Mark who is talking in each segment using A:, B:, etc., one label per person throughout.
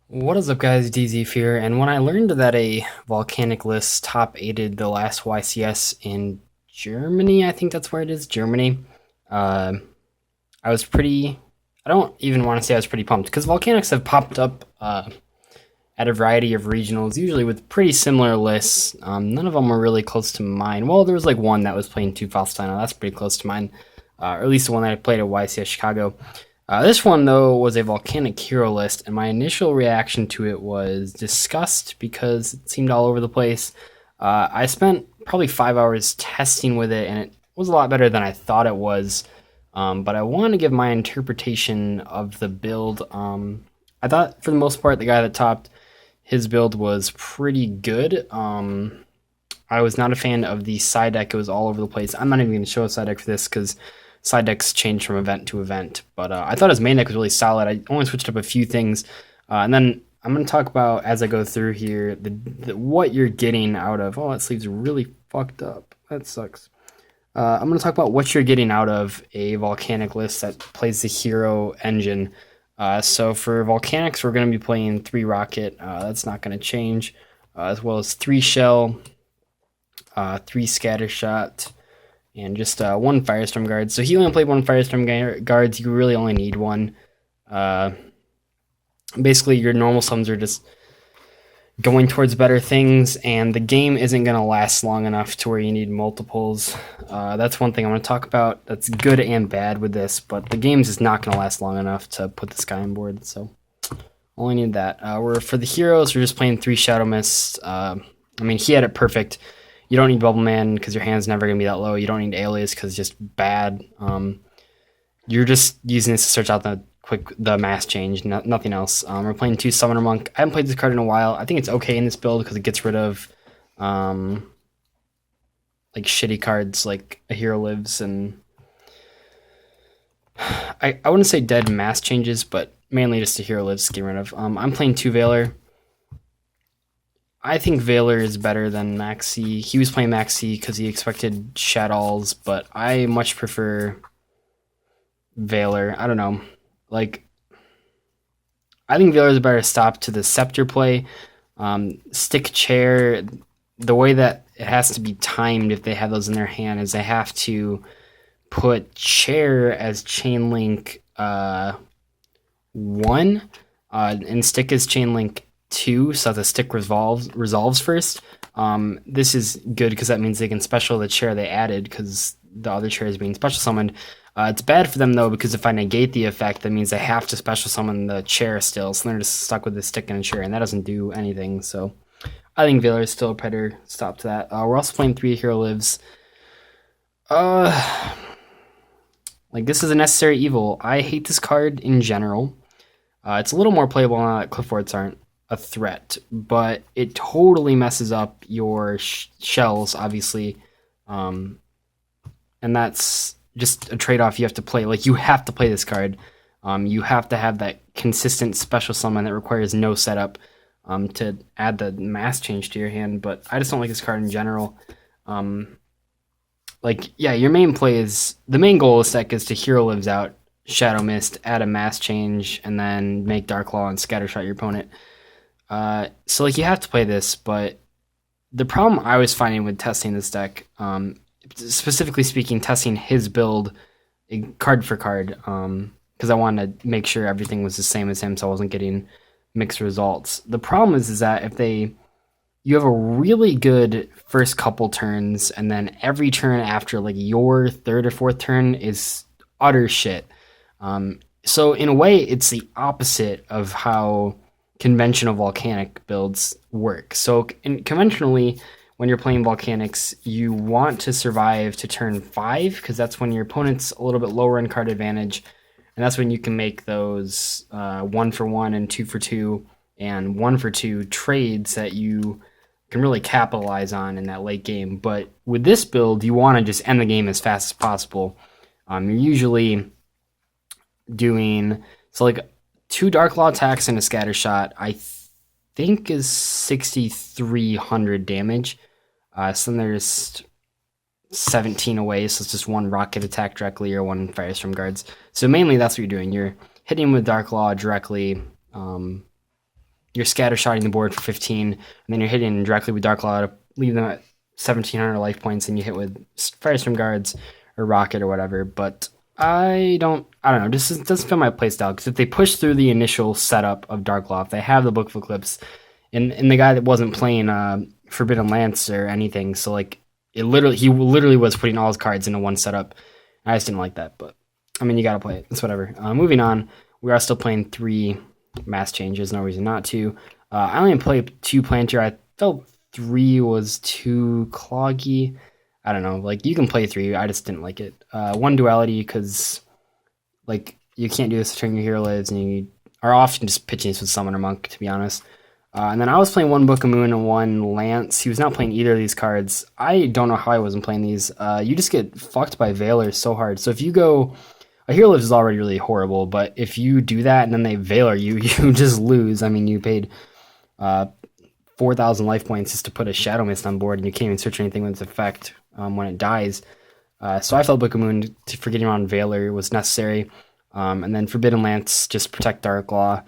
A: What is up, guys? DZ here, and when I learned that a volcanic list top 8'd the last YCS in Germany, I think that's where it is, Germany, uh, I was pretty. I don't even want to say I was pretty pumped because volcanics have popped up at a variety of regionals, usually with pretty similar lists. None of them were really close to mine. Well, there was like one that was playing 2 Faustino, that's pretty close to mine, or at least the one that I played at YCS Chicago. This one, though, was a Volcanic Hero list, and my initial reaction to it was disgust because it seemed all over the place. I spent probably 5 hours testing with it, and it was a lot better than I thought it was. But I want to give my interpretation of the build. I thought, for the most part, the guy that topped his build was pretty good. I was not a fan of the side deck. It was all over the place. I'm not even going to show a side deck for this because side decks change from event to event. But I thought his main deck was really solid. I only switched up a few things. And then I'm going to talk about, as I go through here, what you're getting out of... Oh, that sleeve's really fucked up. That sucks. I'm going to talk about what you're getting out of a volcanic list that plays the hero engine. So for volcanics, we're going to be playing 3 rocket. That's not going to change. As well as 3 shell, 3 scatter shot, and just 1 Firestorm Guard. So he only played 1 Firestorm Guards. You really only need 1. Basically, your normal sums are just going towards better things, and the game isn't going to last long enough to where you need multiples. That's one thing I'm going to talk about that's good and bad with this, but the game's just not going to last long enough to put this guy on board, so only need that. For the heroes, we're just playing 3 Shadow Mist. I mean, he had it perfect. You don't need Bubble Man because your hand's never going to be that low. You don't need Alias because it's just bad. You're just using this to search out the mass change, nothing else. We're playing 2 Summoner Monk. I haven't played this card in a while. I think it's okay in this build because it gets rid of like shitty cards like A Hero Lives, and I wouldn't say dead mass changes, but mainly just A Hero Lives to get rid of. I'm playing 2 Valor. I think Valor is better than Maxi. He was playing Maxi because he expected Shadows, but I much prefer Valor. I don't know. Like, I think Valor is a better stop to the Scepter play. Stick Chair, the way that it has to be timed if they have those in their hand is they have to put Chair as Chain Link 1 and Stick as Chain Link 2, so the stick resolves first. This is good because that means they can special the chair they added because the other chair is being special summoned. It's bad for them though because if I negate the effect, that means they have to special summon the chair still, so they're just stuck with the stick and a chair, and that doesn't do anything. So I think Valor is still a better stop to that. We're also playing 3 Hero Lives. Like, this is a necessary evil. I hate this card in general. It's a little more playable now that clipboards aren't a threat, but it totally messes up your shells, obviously, and that's just a trade-off you have to play. Like, you have to play this card. You have to have that consistent special summon that requires no setup to add the mass change to your hand, but I just don't like this card in general. Like, yeah, your main play is, the main goal of this deck is to Hero Lives out, Shadow Mist, add a mass change, and then make Dark Claw and Scattershot your opponent. So like, you have to play this, but the problem I was finding with testing this deck, specifically speaking, testing his build card for card, because I wanted to make sure everything was the same as him, so I wasn't getting mixed results. The problem is that if you have a really good first couple turns, and then every turn after, like, your 3rd or 4th turn is utter shit. So in a way, it's the opposite of how conventional volcanic builds work. So conventionally, when you're playing volcanics, you want to survive to turn 5 because that's when your opponent's a little bit lower in card advantage, and that's when you can make those 1 for 1 and 2 for 2 and 1 for 2 trades that you can really capitalize on in that late game. But with this build, you want to just end the game as fast as possible. You're usually doing, so like, 2 Dark Law attacks and a Scatter Shot, I think is 6,300 damage. So then there's 17 away, so it's just 1 rocket attack directly or 1 Firestorm Guards. So mainly that's what you're doing. You're hitting with Dark Law directly, you're scattershotting the board for 15, and then you're hitting directly with Dark Law to leave them at 1,700 life points, and you hit with Firestorm Guards or Rocket or whatever. But I don't know. This doesn't fit my playstyle, because if they push through the initial setup of Dark Law, if they have the Book of Eclipse, and the guy that wasn't playing Forbidden Lance or anything, so like he literally was putting all his cards into one setup. I just didn't like that, but I mean, you gotta play it. It's whatever. Moving on, we are still playing 3 mass changes. No reason not to. I only played 2 Planter. I felt 3 was too cloggy. I don't know. Like, you can play 3. I just didn't like it. 1 Duality, because like you can't do this to turn your hero lives, and you are often just pitching this with Summoner Monk, to be honest. And then I was playing 1 Book of Moon and 1 Lance. He was not playing either of these cards. I don't know how I wasn't playing these. You just get fucked by Veiler so hard. So if you go... A Hero Lives is already really horrible, but if you do that and then they Veiler you, you just lose. I mean, you paid 4,000 life points just to put a Shadow Mist on board, and you can't even search anything with its effect when it dies. So I felt Book of Moon for getting around Veiler was necessary. And then Forbidden Lance, just protect Dark Law.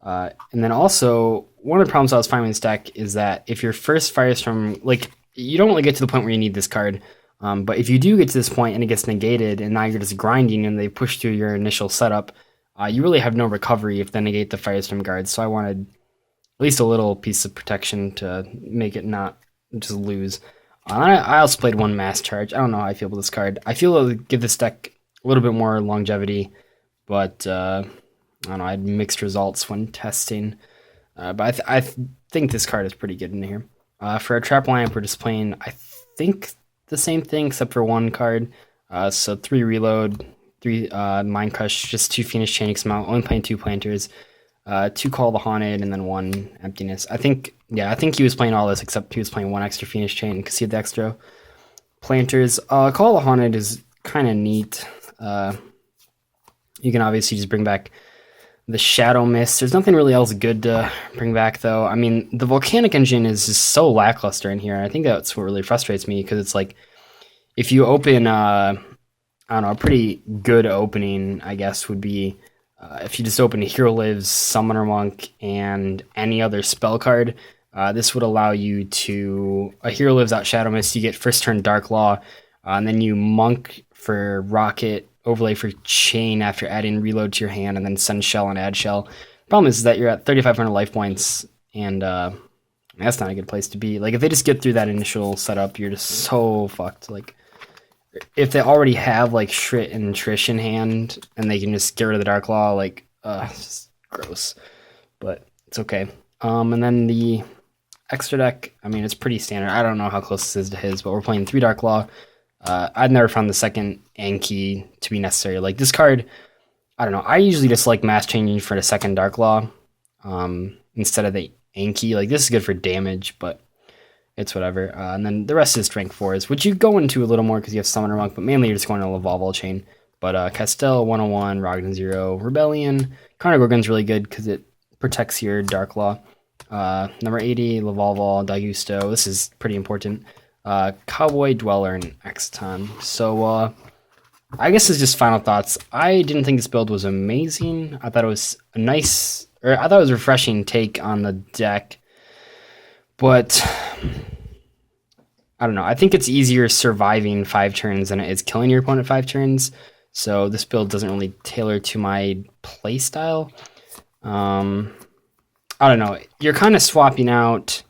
A: And then also, one of the problems I was finding with this deck is that if your first Firestorm, like, you don't really get to the point where you need this card. But if you do get to this point and it gets negated, and now you're just grinding and they push through your initial setup, you really have no recovery if they negate the Firestorm Guards. So I wanted at least a little piece of protection to make it not just lose. I also played 1 Mass Charge. I don't know how I feel about this card. I feel it would give this deck a little bit more longevity, but I don't know, I had mixed results when testing. But I think this card is pretty good in here. For a Trap Lamp, we're just playing, I think, the same thing except for 1 card. So 3 Reload, 3 Mind Crush, just 2 Phoenix Chain XML, only playing 2 Planters, 2 Call the Haunted, and then 1 Emptiness. I think he was playing all this except he was playing 1 extra Phoenix Chain because he had the extra Planters. Call the Haunted is kind of neat. You can obviously just bring back the Shadow Mist. There's nothing really else good to bring back, though. I mean, the Volcanic engine is just so lackluster in here. I think that's what really frustrates me, because it's like, if you open, I don't know, a pretty good opening, I guess, would be if you just open a Hero Lives, Summoner Monk, and any other spell card. This would allow you to, a Hero Lives out Shadow Mist, you get first turn Dark Law, and then you Monk for Rocket, overlay for Chain after adding Reload to your hand, and then send Shell and add Shell. Problem is that you're at 3,500 life points, and that's not a good place to be. Like, if they just get through that initial setup, you're just so fucked. Like, if they already have, like, Shrit and Trish in hand, and they can just get rid of the Dark Law, like, it's just gross. But it's okay. And then the extra deck, I mean, it's pretty standard. I don't know how close this is to his, but we're playing 3 Dark Law. I've never found the second Anki to be necessary. Like, this card, I don't know. I usually just like mass changing for the second Dark Law instead of the Anki. Like, this is good for damage, but it's whatever. And then the rest is Strength 4s, which you go into a little more because you have Summoner Monk, but mainly you're just going to Lavalval Chain. But Castell, 101, Rogden 0, Rebellion. Carnagorgon's really good because it protects your Dark Law. Number 80, Lavalval, Dagusto. This is pretty important. Cowboy, Dweller, and Exton. So, I guess it's just final thoughts. I didn't think this build was amazing. I thought it was a nice, or I thought it was a refreshing take on the deck. But, I don't know. I think it's easier surviving 5 turns than it is killing your opponent 5 turns. So, this build doesn't really tailor to my playstyle. I don't know. You're kind of swapping out.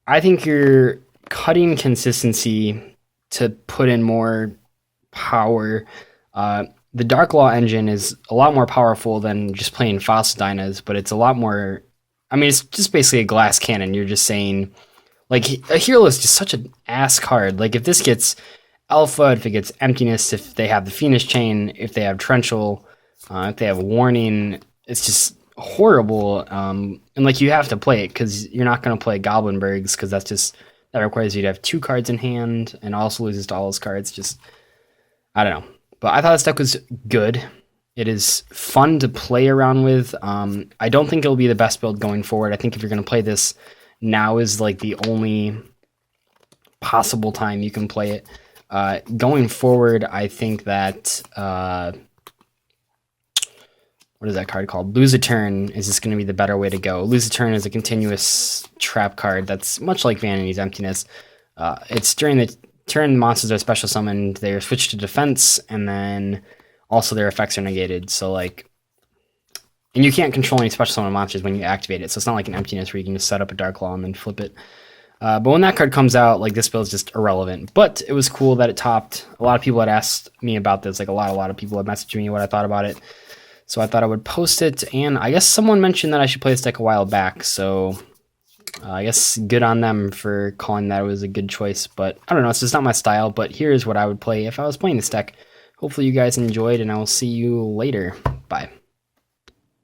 A: I think you're cutting consistency to put in more power. The Dark Law engine is a lot more powerful than just playing Fossil Dynas, but it's a lot more. I mean, it's just basically a glass cannon. You're just saying, like, a hero is just such an ass card. Like, if this gets Alpha, if it gets Emptiness, if they have the Phoenix Chain, if they have Trenchal, if they have Warning, it's just horrible. And like, you have to play it because you're not going to play Goblinbergs because that requires you to have 2 cards in hand and also loses to all those cards. Just, I don't know. But I thought this deck was good. It is fun to play around with. I don't think it'll be the best build going forward. I think if you're going to play this, now is like the only possible time you can play it. Going forward, I think that... what is that card called? Lose a Turn is just going to be the better way to go. Lose a Turn is a continuous trap card that's much like Vanity's Emptiness. It's during the turn monsters are special summoned, they're switched to defense, and then also their effects are negated. So like, and you can't control any special summon monsters when you activate it. So it's not like an Emptiness where you can just set up a Dark Claw and then flip it. But when that card comes out, like this build is just irrelevant. But it was cool that it topped. A lot of people had asked me about this. Like a lot of people had messaged me what I thought about it. So I thought I would post it. And I guess someone mentioned that I should play this deck a while back. So I guess good on them for calling that it was a good choice. But I don't know. It's just not my style. But here's what I would play if I was playing this deck. Hopefully you guys enjoyed, and I will see you later. Bye.